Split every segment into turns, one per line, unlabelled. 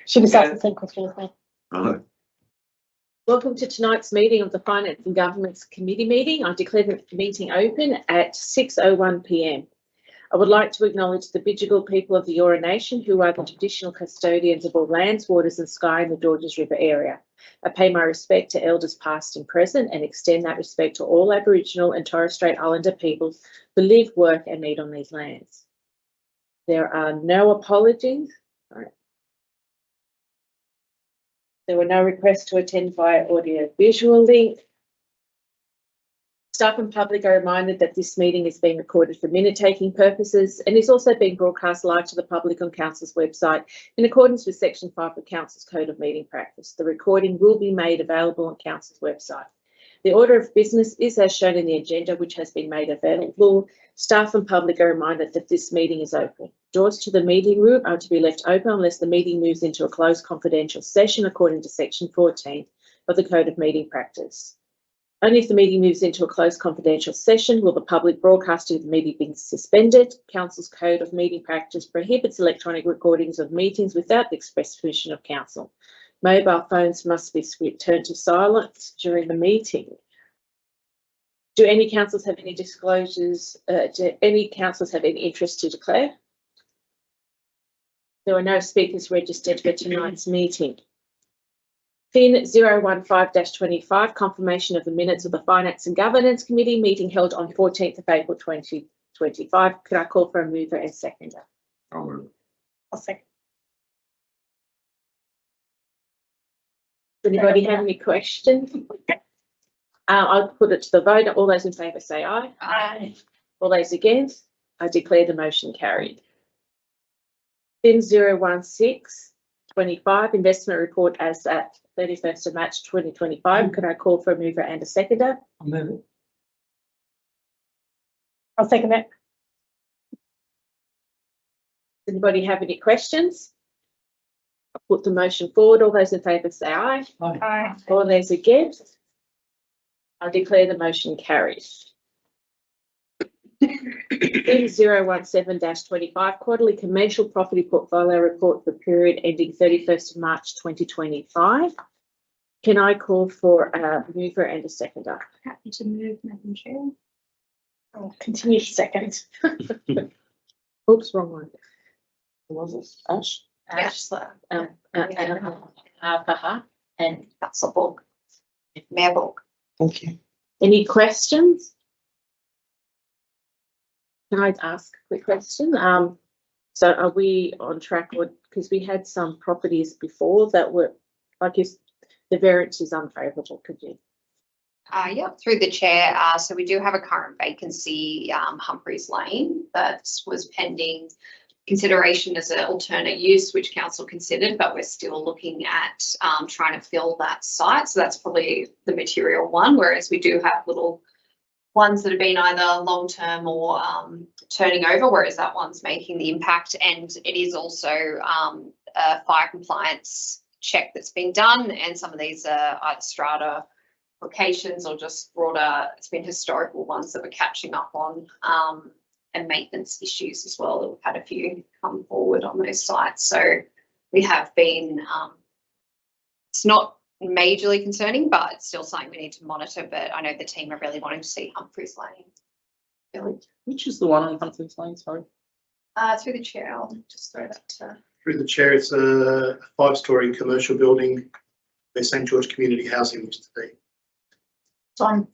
She was asked the same question as me.
Right.
Welcome to tonight's meeting of the Finance and Governments Committee meeting. I declare the meeting open at 6:01 p.m. I would like to acknowledge the Bidjigal people of the Eora Nation, who are the traditional custodians of all lands, waters and sky in the Georges River area. I pay my respect to elders past and present and extend that respect to all Aboriginal and Torres Strait Islander peoples who live, work and meet on these lands. There are no apologies. Sorry. There were no requests to attend via audio visual link. Staff and public are reminded that this meeting is being recorded for minute-taking purposes and is also being broadcast live to the public on Council's website in accordance with Section 5 of Council's Code of Meeting Practice. The recording will be made available on Council's website. The order of business is as shown in the agenda, which has been made available. Staff and public are reminded that this meeting is open. Doors to the meeting room are to be left open unless the meeting moves into a closed confidential session according to Section 14 of the Code of Meeting Practice. Only if the meeting moves into a closed confidential session will the public broadcasting of the meeting be suspended. Council's Code of Meeting Practice prohibits electronic recordings of meetings without the express permission of Council. Mobile phones must be turned to silence during the meeting. Do any councillors have any disclosures? Do any councillors have any interest to declare? There are no speakers registered for tonight's meeting. FIN 015-25, confirmation of the minutes of the Finance and Governance Committee meeting held on 14th of April 2025. Could I call for a mover and seconder?
I'll second.
Does anybody have any questions? I'll put it to the vote. All those in favour say aye.
Aye.
All those against? I declare the motion carried. FIN 016-25, investment report as at 31st of March 2025. Could I call for a mover and a seconder?
I'll move it.
I'll second that.
Does anybody have any questions? I'll put the motion forward. All those in favour say aye.
Aye.
Aye.
All those against? I declare the motion carries. FIN 017-25, quarterly commercial property portfolio report for the period ending 31st of March 2025. Can I call for a mover and a seconder?
Happy to move, Madam Chair. I'll continue to second.
Oops, wrong one.
Was it Ash?
Yes,
And
that's a book. Mayor book.
Thank you.
any questions? Can I ask a quick question? So are we on track, or because we had some properties before that were, like, if the variance is unfavourable, could you?
Yeah, through the chair. So we do have a current vacancy, Humphreys Lane, that was pending consideration as an alternate use, which council considered, but we're still looking at trying to fill that site. So that's probably the material one, whereas we do have little ones that have been either long-term or turning over, whereas that one's making the impact. And it is also a fire compliance check that's been done, and some of these are either strata locations or just broader, it's been historical ones that we're catching up on, and maintenance issues as well, that we've had a few come forward on those sites. So we have been, it's not majorly concerning, but it's still something we need to monitor. But I know the team are really wanting to see Humphreys Lane. Really?
Which is the one on Humphreys Lane, sorry?
Through the chair, I'll just throw that to.
Through the chair, it's a 5-storey commercial building where St George Community Housing used to be.
It's on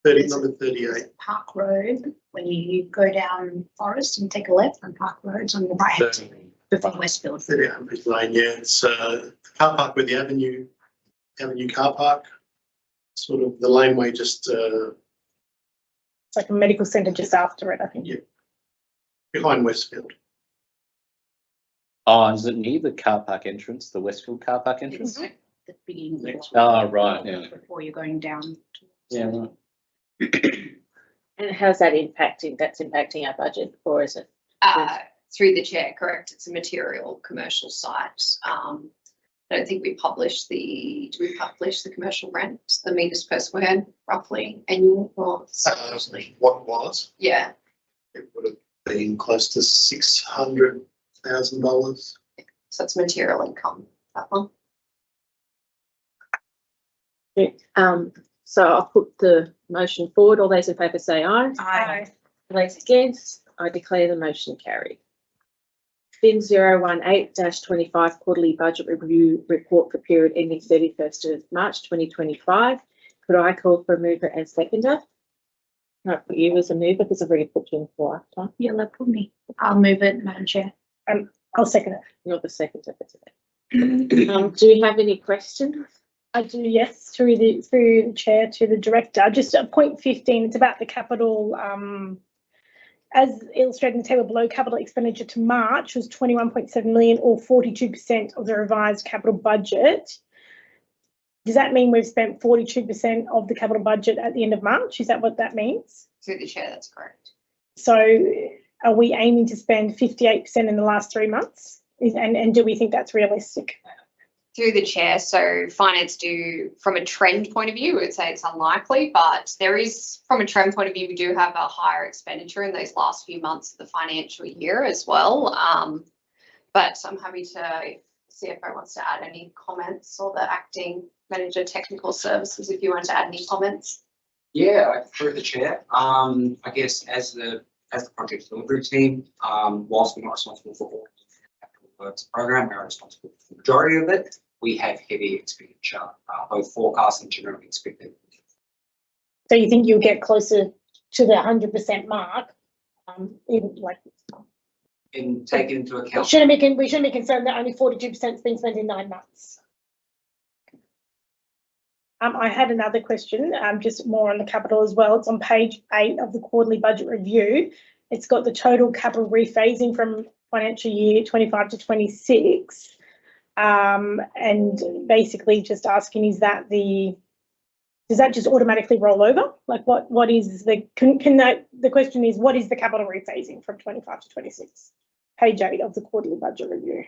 Number 38.
Park Road. When you go down Forest and take a left on Park Road, it's on the right hand side before Westfield.
38 Humphreys Lane, yeah. It's the car park where the Avenue car park, sort of the laneway just
It's like a medical centre just after it, I think.
Yeah. Behind Westfield.
Oh, is it near the car park entrance, the Westfield car park entrance?
It's the beginning of the block
Oh, right, yeah.
before you're going down.
Yeah, right.
And how's that impacting? That's impacting our budget, or is it?
Through the chair, correct. It's a material commercial site. I don't think we published do we publish the commercial rent, the meters per square, roughly annual or
What was?
yeah.
It would have been close to 600 $6,000.
So it's material income, that one.
So I'll put the motion forward. All those in favour say aye.
Aye.
All those against, I declare the motion carried. Bin 018-25 Quarterly Budget Review Report for period ending 31st of March 2025. Could I call for a mover and seconder? I'll put you as a mover because I've already put you in for last time.
Yeah, that put me. I'll move it, Madam Chair.
I'll second it.
You're the seconder for today. Do we have any questions?
I do, yes, through the chair to the director. Just at point 15, it's about the capital, as illustrated in the table below, capital expenditure to March was 21.7 million or 42% of the revised capital budget. Does that mean we've spent 42% of the capital budget at the end of March? Is that what that means?
Through the chair, that's correct.
So are we aiming to spend 58% in the last 3 months? And do we think that's realistic?
Through the chair, so finance do, from a trend point of view, I would say it's unlikely, but there is, from a trend point of view, we do have a higher expenditure in those last few months of the financial year as well. But I'm happy to, if CFO wants to add any comments, or the acting manager technical services, if you want to add any comments.
Yeah, through the chair. I guess as the project delivery team, whilst we're not responsible for all the capital works program, we're responsible for the majority of it. We have heavy expenditure, both forecast and generally expected.
So you think you'll get closer to the 100% mark? Even like,
And take it into account.
we shouldn't be concerned that only 42% has been spent in 9 months. I had another question, just more on the capital as well. It's on page 8 of the quarterly budget review. It's got the total capital rephasing from financial year 25 to 26. And basically just asking, does that just automatically roll over? Like what is the question is, what is the capital rephasing from 25 to 26? Page 8 of the quarterly budget review.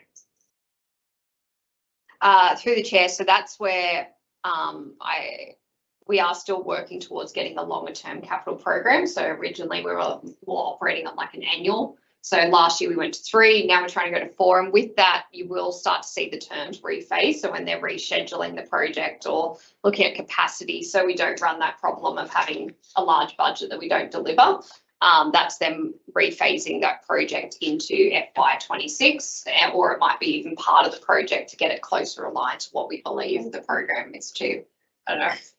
Through the chair, so that's where we are still working towards getting the longer term capital program. So originally we were more operating on like an annual. So last year we went to 3, now we're trying to go to 4. And with that, you will start to see the terms rephase. So when they're rescheduling the project or looking at capacity, so we don't run that problem of having a large budget that we don't deliver. That's them rephasing that project into FY26, or it might be even part of the project to get it closer aligned to what we believe the program is to. I don't know if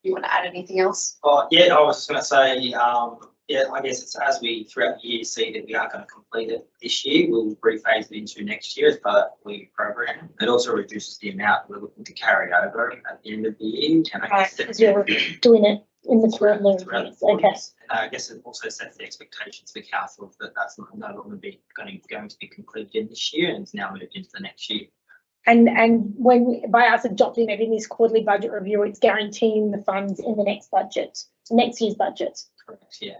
you want to add anything else?
Yeah, I was just going to say, yeah, I guess it's as we throughout the year see that we are going to complete it this year, we'll rephase it into next year as part of the program. It also reduces the amount we're looking to carry over at the end of the year. And I guess
Because you're doing it in the quarterly.
throughout the
Okay.
quarters. And I guess it also sets the expectations for council that that's not no longer going to be completed in this year, and it's now moved into the next year.
And when by us adopting it in this quarterly budget review, it's guaranteeing the funds in the next budget, next year's budget.
Correct. Yeah.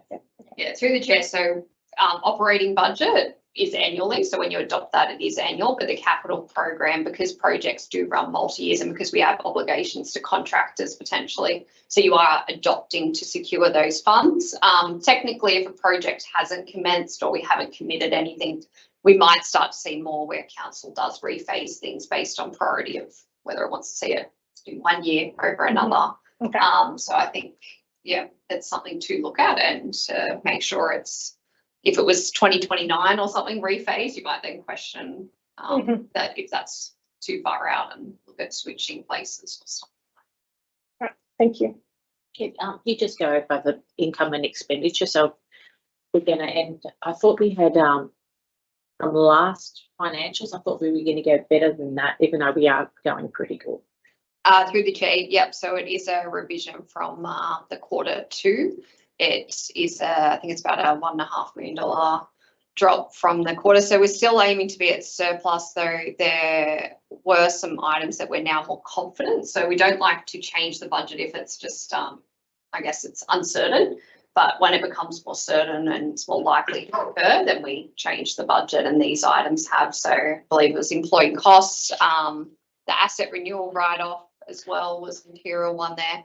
Yeah, through the chair. So operating budget is annually. So when you adopt that, it is annual, but the capital program, because projects do run multi-years and because we have obligations to contractors potentially, so you are adopting to secure those funds. Technically, if a project hasn't commenced or we haven't committed anything, we might start to see more where council does rephase things based on priority of whether it wants to see it in 1 year over another.
Okay.
So I think, yeah, it's something to look at and to make sure it's, if it was 2029 or something rephase, you might then question that if that's too far out and look at switching places or something.
Thank you.
You just go over the income and expenditure. So we're going to end. I thought we had from last financials, I thought we were going to go better than that, even though we are going pretty good.
Through the chair, yep. So it is a revision from the Q2. It is, I think it's about a $1.5 million drop from the quarter. So we're still aiming to be at surplus, though there were some items that we're now more confident. So we don't like to change the budget if it's just, I guess it's uncertain. But when it becomes more certain and it's more likely to occur, then we change the budget, and these items have. So I believe it was employee costs, the asset renewal write-off as well was the material one there.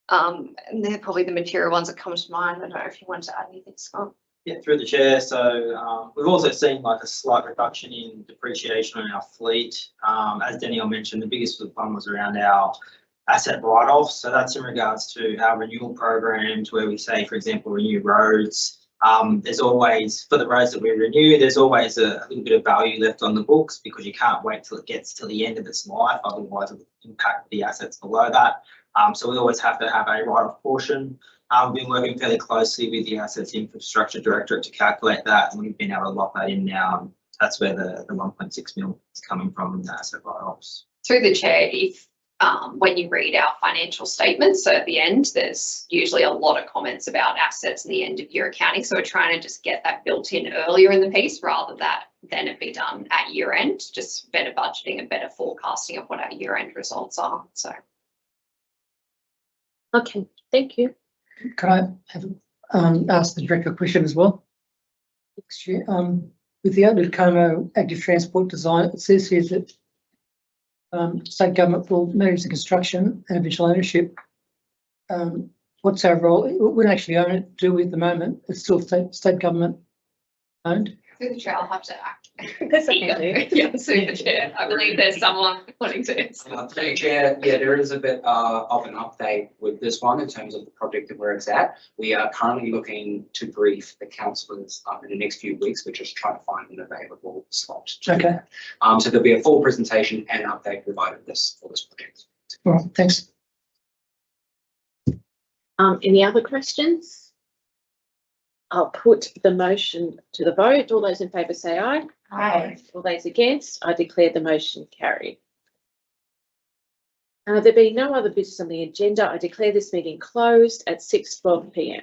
And they're probably the material ones that come to mind. I don't know if you want to add anything, Scott.
Yeah, through the chair. So we've also seen like a slight reduction in depreciation on our fleet. As Danielle mentioned, the biggest one was around our asset write-offs. So that's in regards to our renewal programs where we say, for example, renew roads. There's always, for the roads that we renew, there's always a little bit of value left on the books because you can't wait till it gets to the end of its life, otherwise it will impact the assets below that. So we always have to have a write-off portion. We've been working fairly closely with the Assets Infrastructure Directorate to calculate that, and we've been able to lock that in now. That's where the 1.6 mil is coming from, the asset write-offs.
Through the chair, if when you read our financial statements, so at the end, there's usually a lot of comments about assets and the end of year accounting. So we're trying to just get that built in earlier in the piece rather than it be done at year end, just better budgeting and better forecasting of what our year end results are. So.
Okay, thank you.
Can I have ask the director a question as well? With the Oakland Como active transport design, it says here that state government will manage the construction and eventual ownership. What's our role? We don't actually own it, do we, at the moment? It's still state government owned.
Through the chair, I'll have to act.
That's okay.
Yeah, through the chair. I believe there's someone wanting to.
Through the chair, yeah, there is a bit of an update with this one in terms of the project and where it's at. We are currently looking to brief the councillors in the next few weeks. We're just trying to find an available slot.
Okay.
So there'll be a full presentation and update provided for this project.
All right, thanks.
Any other questions? I'll put the motion to the vote. All those in favour say aye.
Aye.
All those against, I declare the motion carried. There being no other business on the agenda, I declare this meeting closed at 6:12 p.m.